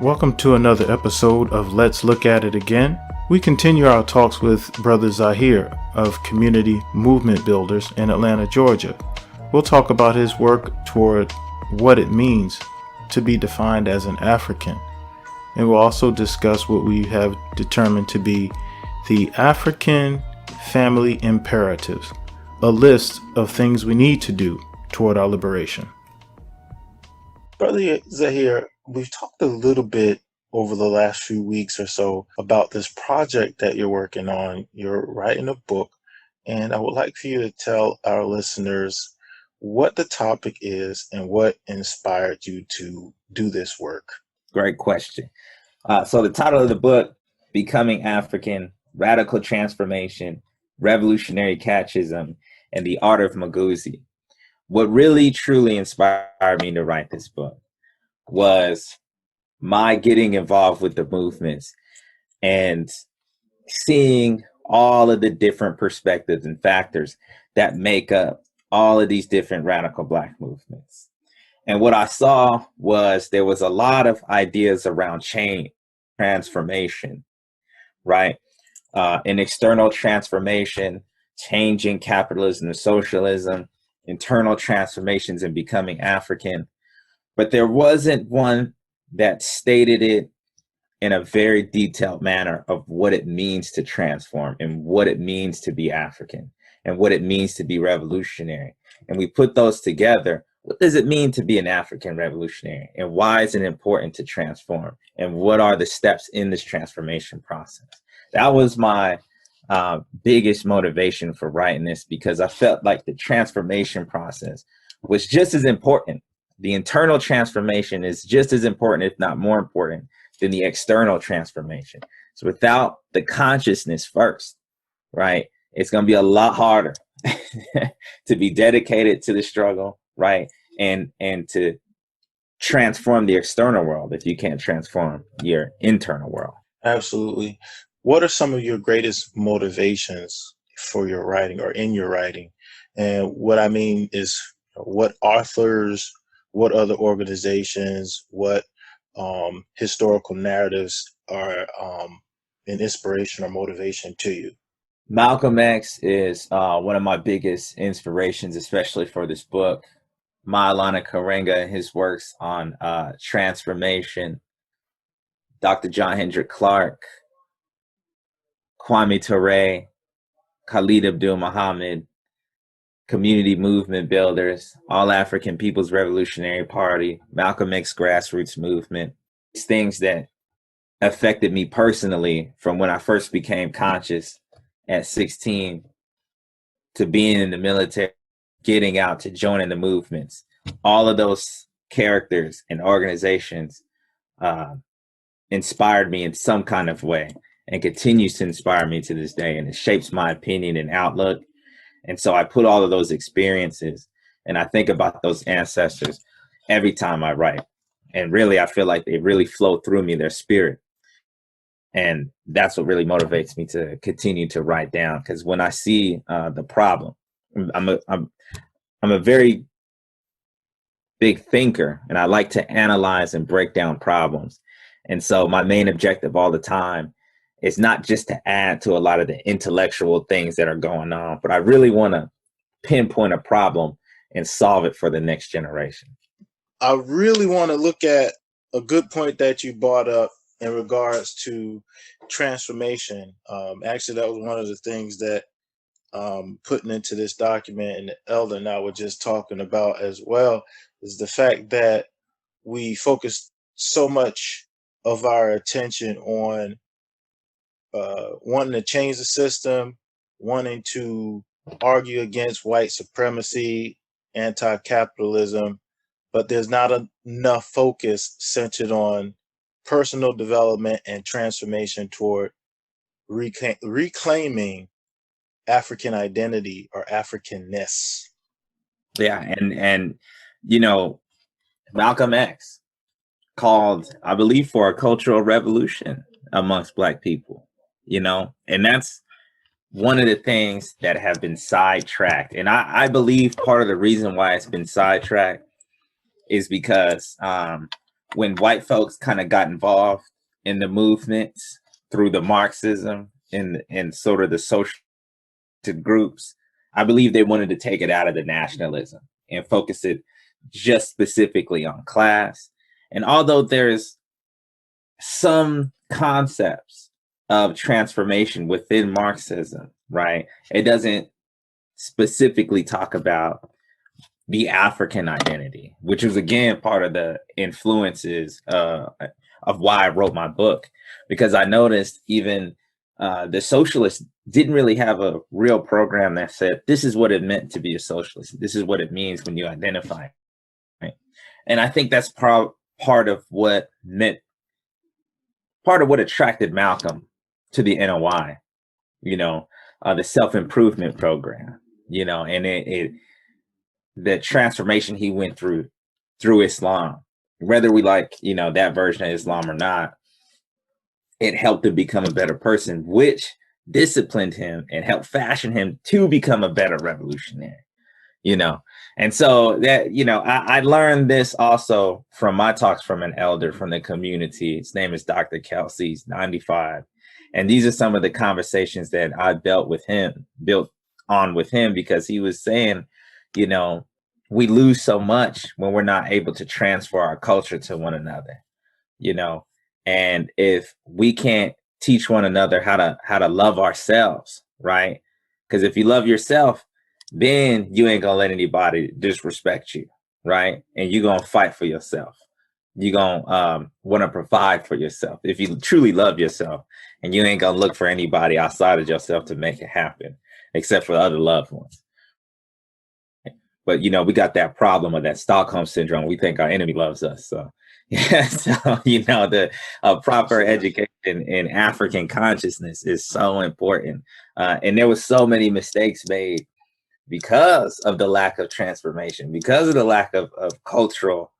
Welcome to another episode of Let's Look at It Again. We continue our talks with Brother Zahir of Community Movement Builders in Atlanta, Georgia. We'll talk about his work toward what it means to be defined as an African. And we'll also discuss what we have determined to be the Afrikan Family Imperatives, a list of things we need to do toward our liberation. Brother Zahir, we've talked a little bit over the last few weeks or so about this project that you're working on. You're writing a book, and I would like for you to tell our listeners what the topic is and what inspired you to do this work. Great question. So the title of the book, Becoming African, Radical Transformation, Revolutionary Catechism, and the Art of Mageuzi. What really truly inspired me to write this book was my getting involved with the movements and seeing all of the different perspectives and factors that make up all of these different radical Black movements. And what I saw was there was a lot of ideas around change, transformation, right? An external transformation, changing capitalism to socialism, internal transformations and becoming African. But there wasn't one that stated it in a very detailed manner of what it means to transform and what it means to be African and what it means to be revolutionary. And we put those together. What does it mean to be an African revolutionary? And why is it important to transform? And what are the steps in this transformation process? That was my biggest motivation for writing this, because I felt like the transformation process was just as important. The internal transformation is just as important, if not more important, than the external transformation. So without the consciousness first, right, it's going to be a lot harder to be dedicated to the struggle, right, and to transform the external world if you can't transform your internal world. Absolutely. What are some of your greatest motivations for your writing or in your writing? And what I mean is, what authors, what other organizations, what historical narratives are an inspiration or motivation to you? Malcolm X is one of my biggest inspirations, especially for this book. Maulana Karenga and his works on transformation. Dr. John Hendrik Clark, Kwame Ture, Khalid Abdul Muhammad, Community Movement Builders, All African People's Revolutionary Party, Malcolm X Grassroots Movement. It's things that affected me personally from when I first became conscious at 16 to being in the military, getting out to joining the movements. All of those characters and organizations inspired me in some kind of way and continues to inspire me to this day, and it shapes my opinion and outlook. And so I put all of those experiences and I think about those ancestors every time I write. And really, I feel like they really flow through me, their spirit. And that's what really motivates me to continue to write down. Because when I see the problem, I'm a very big thinker, and I like to analyze and break down problems. And so my main objective all the time is not just to add to a lot of the intellectual things that are going on, but I really want to pinpoint a problem and solve it for the next generation. I really want to look at a good point that you brought up in regards to transformation. Actually, that was one of the things that putting into this document, and the elder and I were just talking about as well, is the fact that we focus so much of our attention on wanting to change the system, wanting to argue against white supremacy, anti-capitalism, but there's not enough focus centered on personal development and transformation toward reclaiming African identity or Africanness. Yeah, and you know, Malcolm X called, I believe, for a cultural revolution amongst Black people, you know, and that's one of the things that have been sidetracked. And I believe part of the reason why it's been sidetracked is because when white folks kind of got involved in the movements through the Marxism and sort of the social groups, I believe they wanted to take it out of the nationalism and focus it just specifically on class. And although there's some concepts of transformation within Marxism, right, it doesn't specifically talk about the African identity, which was again part of the influences of why I wrote my book, because I noticed even the socialists didn't really have a real program that said this is what it meant to be a socialist. This is what it means when you identify, right? And I think that's part of what attracted Malcolm to the NOI, you know, the self-improvement program, you know, and the transformation he went through Islam, whether we like, you know, that version of Islam or not, it helped him become a better person, which disciplined him and helped fashion him to become a better revolutionary, you know. And so that, you know, I learned this also from my talks from an elder from the community. His name is Dr. Kelsey's 95. And these are some of the conversations that I built on with him, because he was saying, you know, we lose so much when we're not able to transfer our culture to one another, you know. And if we can't teach one another how to love ourselves, right? Because if you love yourself, then you ain't gonna let anybody disrespect you, right? And you're gonna fight for yourself. You're gonna want to provide for yourself if you truly love yourself, and you ain't gonna look for anybody outside of yourself to make it happen, except for other loved ones. But you know, we got that problem of that Stockholm syndrome. We think our enemy loves us. So yeah, so you know, the proper education in African consciousness is so important. And there was so many mistakes made because of the lack of transformation, because of the lack of cultural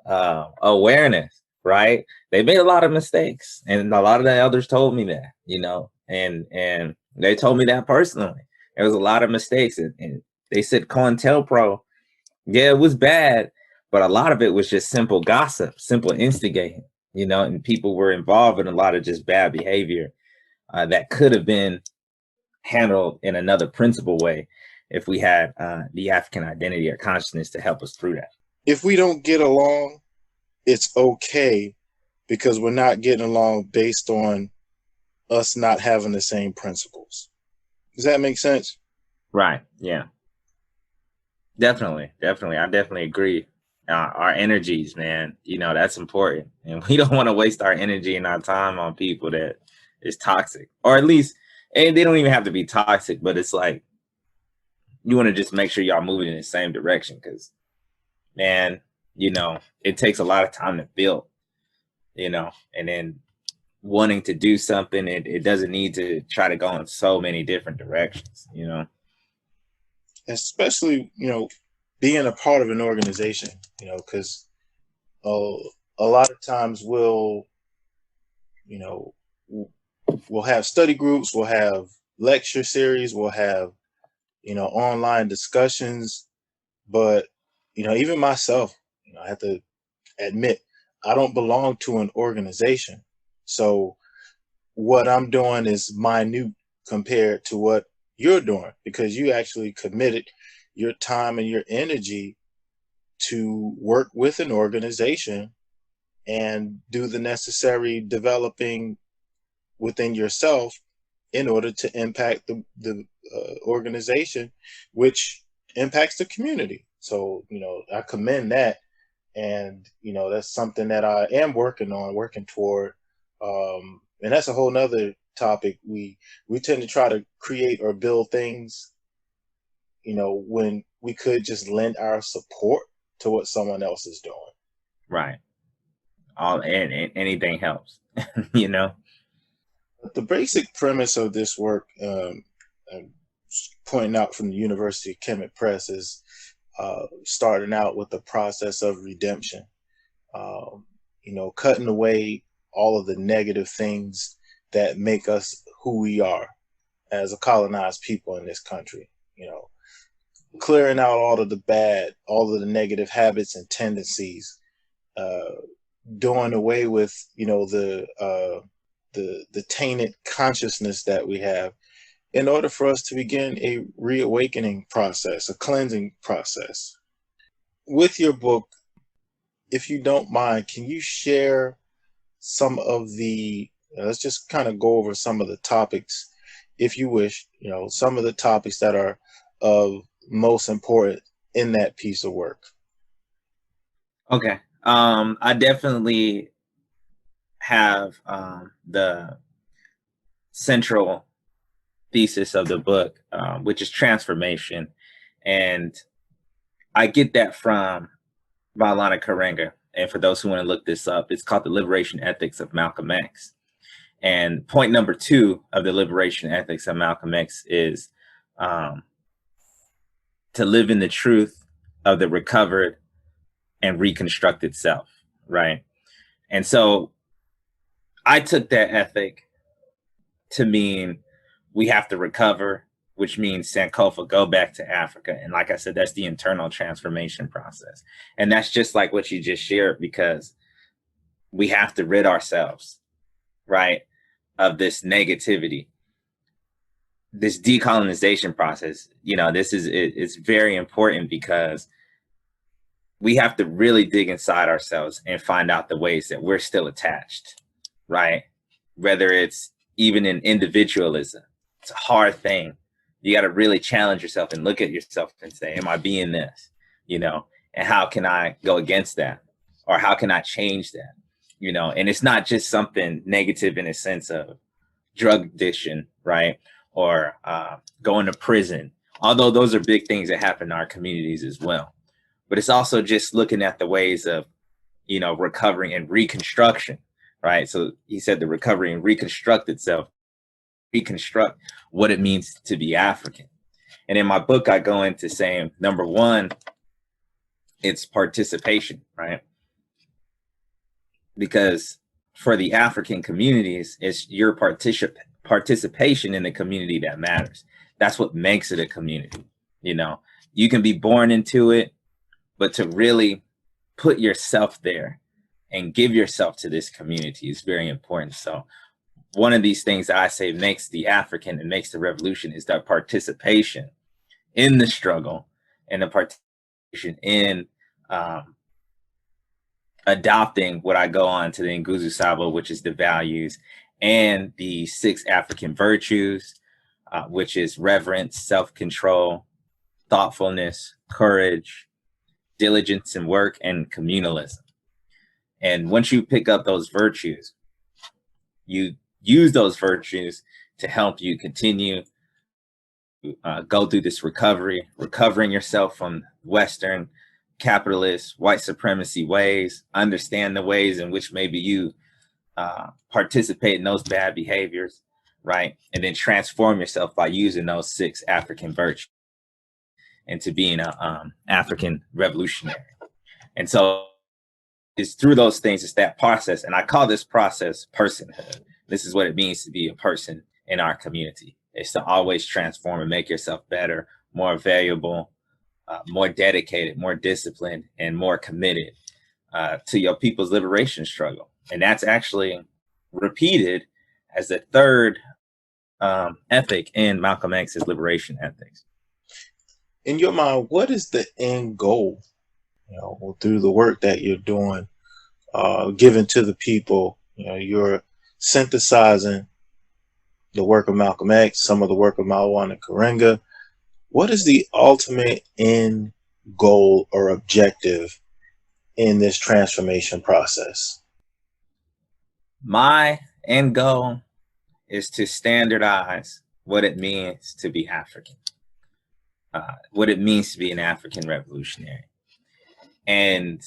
awareness, right? They made a lot of mistakes, and a lot of the elders told me that, you know, and they told me that personally. There was a lot of mistakes, and they said COINTELPRO, yeah, it was bad, but a lot of it was just simple gossip, simple instigating, you know, and people were involved in a lot of just bad behavior that could have been handled in another principled way if we had the African identity or consciousness to help us through that. If we don't get along, it's okay, because we're not getting along based on us not having the same principles. Does that make sense? Right. Yeah. Definitely. I definitely agree. Our energies, man, you know, that's important. And we don't want to waste our energy and our time on people that is toxic, or at least, and they don't even have to be toxic, but it's like, you want to just make sure y'all moving in the same direction. Because, man, you know, it takes a lot of time to build, you know, and then wanting to do something, it doesn't need to try to go in so many different directions, you know. Especially, you know, being a part of an organization, you know, because a lot of times we'll have study groups, we'll have lecture series, we'll have, you know, online discussions. But, you know, even myself, you know, I have to admit, I don't belong to an organization. So what I'm doing is minute compared to what you're doing, because you actually committed your time and your energy to work with an organization and do the necessary developing within yourself in order to impact the organization, which impacts the community. So, you know, I commend that. And, you know, that's something that I am working toward. And that's a whole nother topic. We tend to try to create or build things, you know, when we could just lend our support to what someone else is doing. Right. And anything helps, you know. But the basic premise of this work, pointing out from the University of Kemet Press, is starting out with the process of redemption. You know, cutting away all of the negative things that make us who we are as a colonized people in this country. You know, clearing out all of the bad, all of the negative habits and tendencies, doing away with, the tainted consciousness that we have, in order for us to begin a reawakening process, a cleansing process. With your book, if you don't mind, can you share some of the, let's just kind of go over some of the topics, if you wish, some of the topics that are of most important in that piece of work? Okay. I definitely have the central thesis of the book, which is transformation. And I get that from Maulana Karenga. And for those who want to look this up, it's called The Liberation Ethics of Malcolm X. And point number 2 of the liberation ethics of Malcolm X is to live in the truth of the recovered and reconstructed self, right? And so I took that ethic to mean we have to recover, which means Sankofa, go back to Africa. And like I said, that's the internal transformation process. And that's just like what you just shared, because we have to rid ourselves, right, of this negativity, this decolonization process. It's very important, because we have to really dig inside ourselves and find out the ways that we're still attached, right? Whether it's even in individualism, it's a hard thing. You got to really challenge yourself and look at yourself and say, am I being this? And how can I go against that? Or how can I change that? And it's not just something negative in a sense of drug addiction, right? Or going to prison, although those are big things that happen in our communities as well. But it's also just looking at the ways of, recovering and reconstruction, right? So he said the recovery and reconstruct itself, reconstruct what it means to be African. And in my book, I go into saying, number 1, it's participation, right? Because for the African communities, it's your participation in the community that matters. That's what makes it a community. You can be born into it, but to really put yourself there and give yourself to this community is very important. So one of these things that I say makes the African and makes the revolution is that participation in the struggle and the participation in adopting what I go on to the Nguzo Sabo, which is the values, and the 6 African virtues, which is reverence, self-control, thoughtfulness, courage, diligence in work, and communalism. And once you pick up those virtues, you use those virtues to help you continue go through this recovering yourself from Western capitalist white supremacy ways, understand the ways in which maybe you participate in those bad behaviors, right? And then transform yourself by using those 6 African virtues into being an African revolutionary. And so it's through those things, it's that process. And I call this process personhood. This is what it means to be a person in our community. It's to always transform and make yourself better, more valuable, more dedicated, more disciplined, and more committed to your people's liberation struggle. And that's actually repeated as the 3rd ethic in Malcolm X's liberation ethics. In your mind, what is the end goal, through the work that you're doing, given to the people? You're synthesizing the work of Malcolm X, some of the work of Maulana Karenga. What is the ultimate end goal or objective in this transformation process? My end goal is to standardize what it means to be African, what it means to be an African revolutionary. And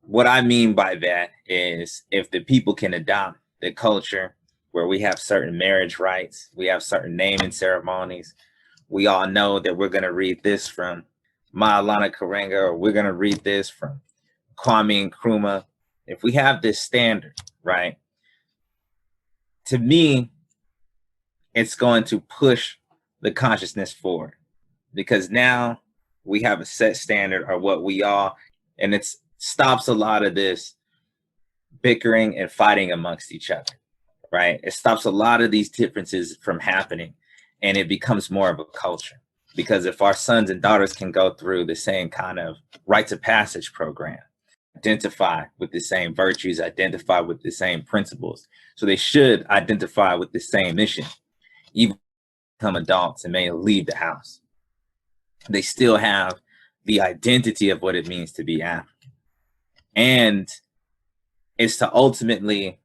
what I mean by that is, if the people can adopt the culture where we have certain marriage rights, we have certain naming ceremonies, we all know that we're going to read this from Maulana Karenga, or we're going to read this from Kwame Nkrumah. If we have this standard, right, to me, it's going to push the consciousness forward, because now we have a set standard of what we are, and it stops a lot of this bickering and fighting amongst each other, right? It stops a lot of these differences from happening, and it becomes more of a culture. Because if our sons and daughters can go through the same kind of rites of passage program, identify with the same virtues, identify with the same principles, so they should identify with the same mission, even become adults and may leave the house, they still have the identity of what it means to be African. And it's to ultimately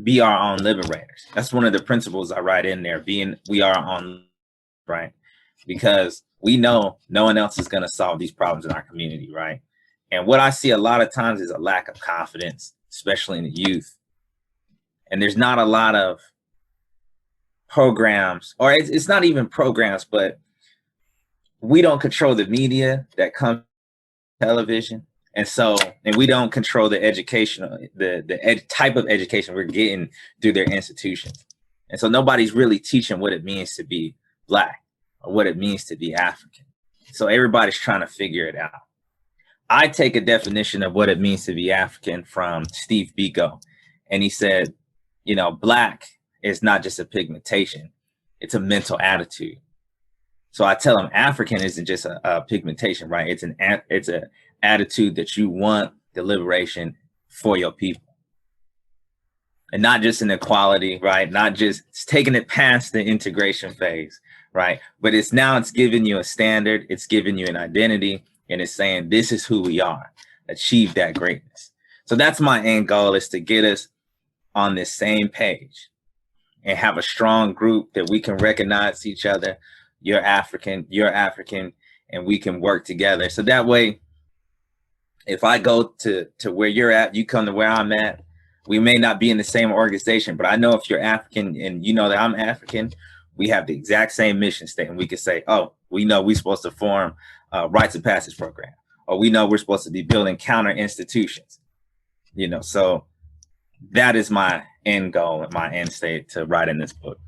be our own liberators. That's one of the principles I write in there, we are our own, right? Because we know no one else is going to solve these problems in our community, right? And what I see a lot of times is a lack of confidence, especially in the youth. And there's not a lot of programs, or it's not even programs, but we don't control the media that comes from television. And we don't control the educational, type of education we're getting through their institutions. And so nobody's really teaching what it means to be Black or what it means to be African. So everybody's trying to figure it out. I take a definition of what it means to be African from Steve Biko. And he said, you know, Black is not just a pigmentation, it's a mental attitude. So I tell them African isn't just a pigmentation, right? It's an attitude that you want the liberation for your people. And not just an equality, right? Not just taking it past the integration phase, right? But it's giving you a standard, it's giving you an identity, and it's saying this is who we are, achieve that greatness. So that's my end goal, is to get us on this same page and have a strong group that we can recognize each other. You're African, and we can work together. So that way, if I go to where you're at, you come to where I'm at, we may not be in the same organization, but I know if you're African and you know that I'm African, we have the exact same mission statement. We could say, oh, we know we're supposed to form a rites of passage program, or we know we're supposed to be building counter institutions, you know. So that is my end goal and my end state to write in this book.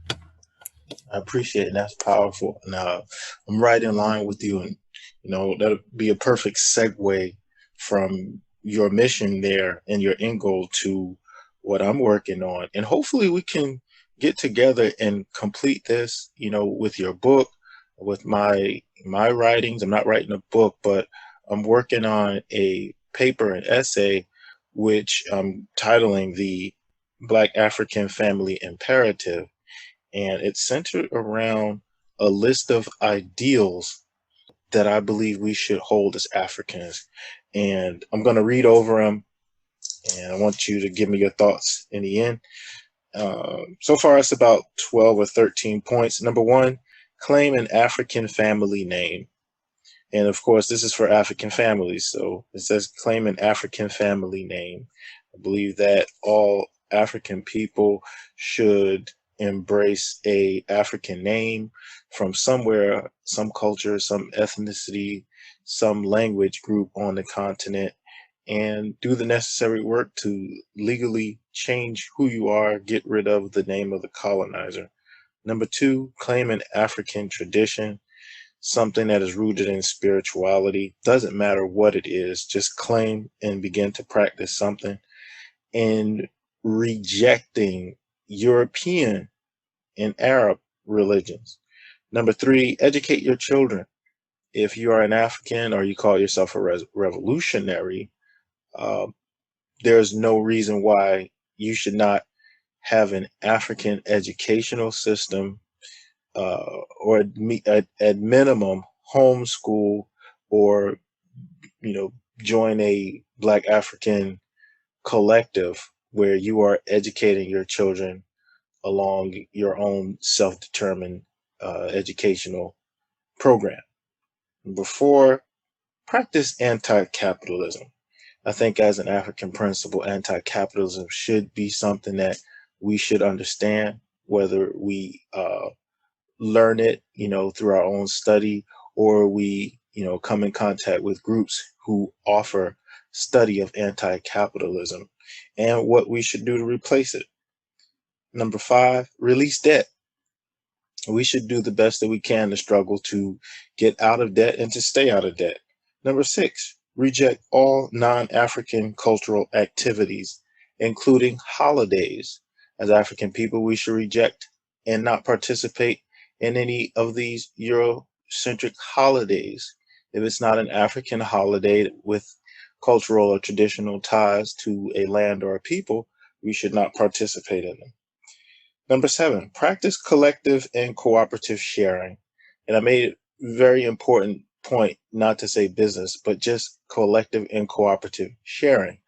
I appreciate it. That's powerful. And I'm right in line with you. And, you know, that'll be a perfect segue from your mission there and your end goal to what I'm working on. And hopefully we can get together and complete this, you know, with your book, with my writings. I'm not writing a book, but I'm working on a paper, an essay, which I'm titling the Black African Family Imperative. And it's centered around a list of ideals that I believe we should hold as Africans. And I'm going to read over them, and I want you to give me your thoughts in the end. So far, it's about 12 or 13 points. Number 1, claim an African family name. And of course, this is for African families. So it says claim an African family name. I believe that all African people should embrace a African name from somewhere, some culture, some ethnicity, some language group on the continent, and do the necessary work to legally change who you are, get rid of the name of the colonizer. Number 2, claim an African tradition, something that is rooted in spirituality. Doesn't matter what it is, just claim and begin to practice something. And rejecting European and Arab religions. Number 3, educate your children. If you are an African or you call yourself a revolutionary, there's no reason why you should not have an African educational system, or at minimum homeschool, or, you know, join a Black African collective where you are educating your children along your own self-determined educational program. Number 4, practice anti-capitalism. I think as an African principle, anti-capitalism should be something that we should understand, whether we learn it, you know, through our own study, or we, you know, come in contact with groups who offer study of anti-capitalism and what we should do to replace it. Number 5, release debt. We should do the best that we can to struggle to get out of debt and to stay out of debt. Number 6, reject all non-African cultural activities including holidays. As African people, we should reject and not participate in any of these Eurocentric holidays. If it's not an African holiday with cultural or traditional ties to a land or a people, we should not participate in them. Number 7, practice collective and cooperative sharing. And I made it very important point not to say business, but just collective and cooperative sharing,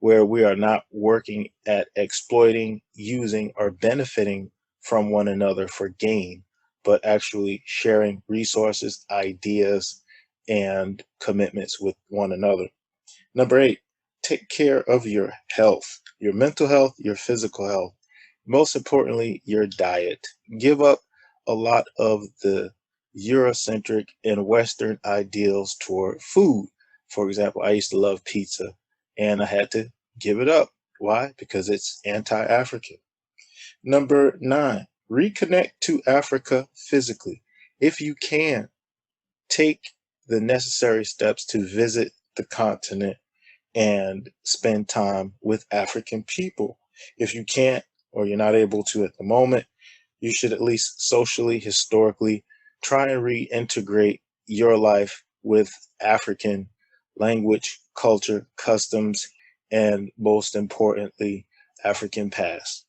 where we are not working at exploiting, using, or benefiting from one another for gain, but actually sharing resources, ideas, and commitments with one another. Number 8, take care of your health, your mental health, your physical health. Most importantly, your diet. Give up a lot of the Eurocentric and Western ideals toward food. For example, I used to love pizza and I had to give it up. Why? Because it's anti-African. Number 9, reconnect to Africa physically. If you can, take the necessary steps to visit the continent and spend time with African people. If you can't or you're not able to at the moment, you should at least socially, historically, try and reintegrate your life with African language, culture, customs, and most importantly, African past.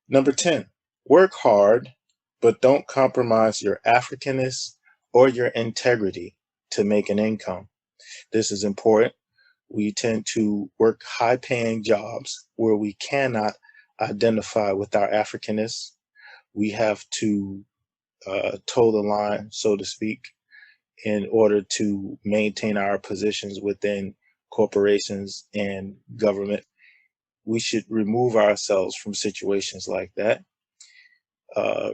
Number 10, work hard, but don't compromise your Africanness or your integrity to make an income. This is important. We tend to work high-paying jobs where we cannot identify with our Africanness. We have to toe the line, so to speak, in order to maintain our positions within corporations and government. We should remove ourselves from situations like that.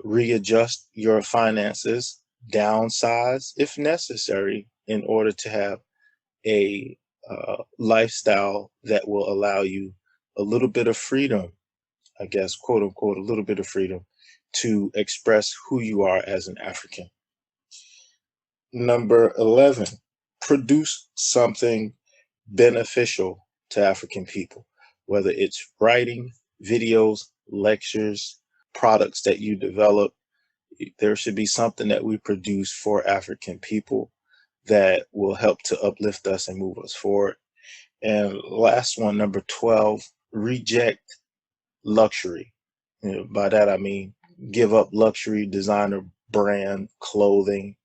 Readjust your finances, downsize if necessary, in order to have a lifestyle that will allow you a little bit of freedom, I guess, quote unquote, a little bit of freedom to express who you are as an African. Number 11, produce something beneficial to African people, whether it's writing, videos, lectures, products that you develop. There should be something that we produce for African people that will help to uplift us and move us forward. And last one, number 12, reject luxury. By that I mean give up luxury designer brand clothing,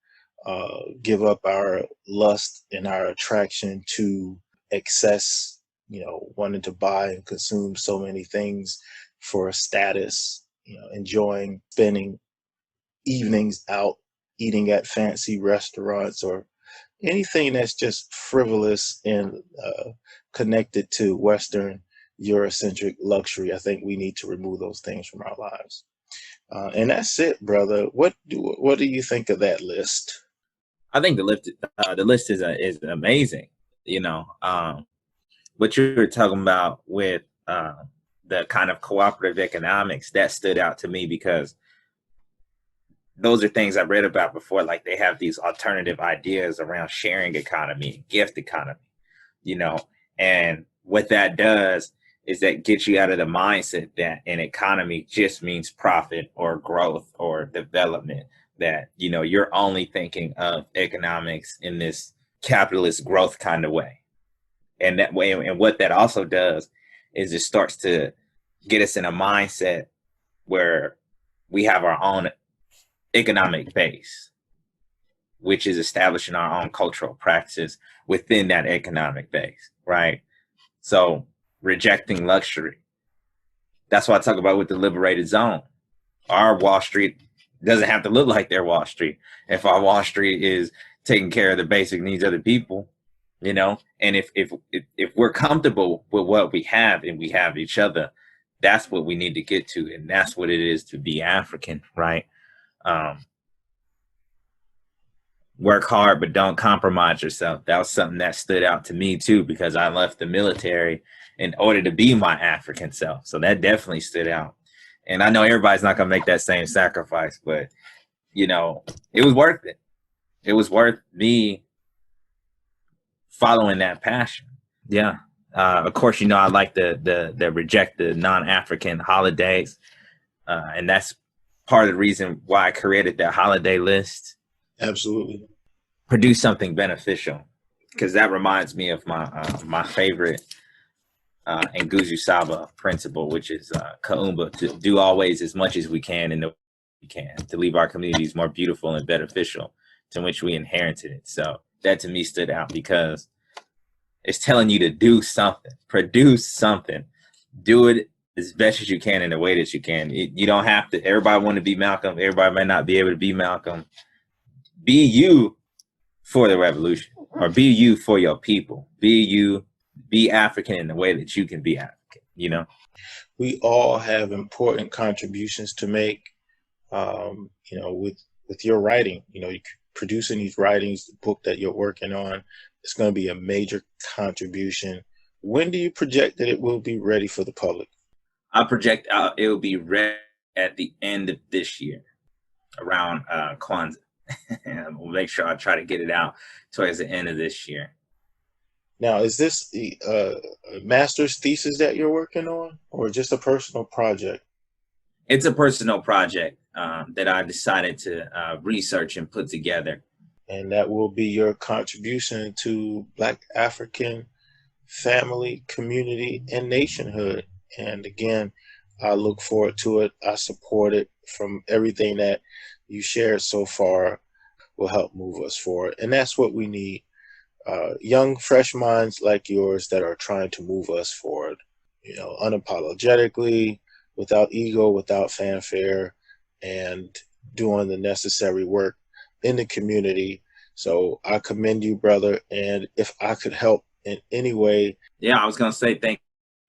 give up our lust and our attraction to excess, wanting to buy and consume so many things for status, enjoying spending evenings out eating at fancy restaurants or anything that's just frivolous and connected to Western Eurocentric luxury. I think we need to remove those things from our lives. And that's it, brother. What do you think of that list? I think the list is amazing. What you were talking about with the kind of cooperative economics, that stood out to me because those are things I read about before. Like they have these alternative ideas around sharing economy, gift economy, and what that does is that gets you out of the mindset that an economy just means profit or growth or development, that, you're only thinking of economics in this capitalist growth kind of way. And that way, and what that also does is it starts to get us in a mindset where we have our own economic base, which is establishing our own cultural practices within that economic base, right? So rejecting luxury. That's what I talk about with the liberated zone. Our Wall Street doesn't have to look like their Wall Street. If our Wall Street is taking care of the basic needs of the people, and if we're comfortable with what we have and we have each other, that's what we need to get to. And that's what it is to be African, right? Work hard, but don't compromise yourself. That was something that stood out to me too, because I left the military in order to be my African self. So that definitely stood out. And I know everybody's not going to make that same sacrifice, but it was worth it. It was worth me following that passion. Yeah. Of course, you know, I like the reject the non-African holidays. And that's part of the reason why I created that holiday list. Absolutely. Produce something beneficial, because that reminds me of my favorite Nguzu Saba principle, which is Kaumba, to do always as much as we can and we can, to leave our communities more beautiful and beneficial, to which we inherited it. So that to me stood out because it's telling you to do something, produce something, do it as best as you can in the way that you can. You don't have to, everybody want to be Malcolm. Everybody might not be able to be Malcolm. Be you for the revolution, or be you for your people. Be you, be African in the way that you can be African, you know? We all have important contributions to make, you know, with your writing. You know, you producing these writings, the book that you're working on, it's going to be a major contribution. When do you project that it will be ready for the public? I project it will be ready at the end of this year, around Kwanzaa. And we'll make sure I try to get it out towards the end of this year. Now, is this the master's thesis that you're working on, or just a personal project? It's a personal project that I decided to research and put together. And that will be your contribution to Black African family, community, and nationhood. And again, I look forward to it. I support it. From everything that you shared so far will help move us forward. And that's what we need. Young, fresh minds like yours that are trying to move us forward, you know, unapologetically, without ego, without fanfare, and doing the necessary work in the community. So I commend you, brother. And if I could help in any way. Yeah, I was going to say thank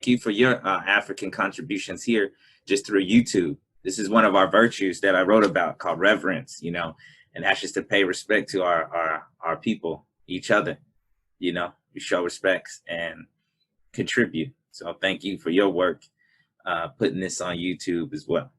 you for your African contributions here just through YouTube. This is one of our virtues that I wrote about, called reverence, you know, and that's just to pay respect to our people, each other. You know, we show respects and contribute. So thank you for your work, putting this on YouTube as well.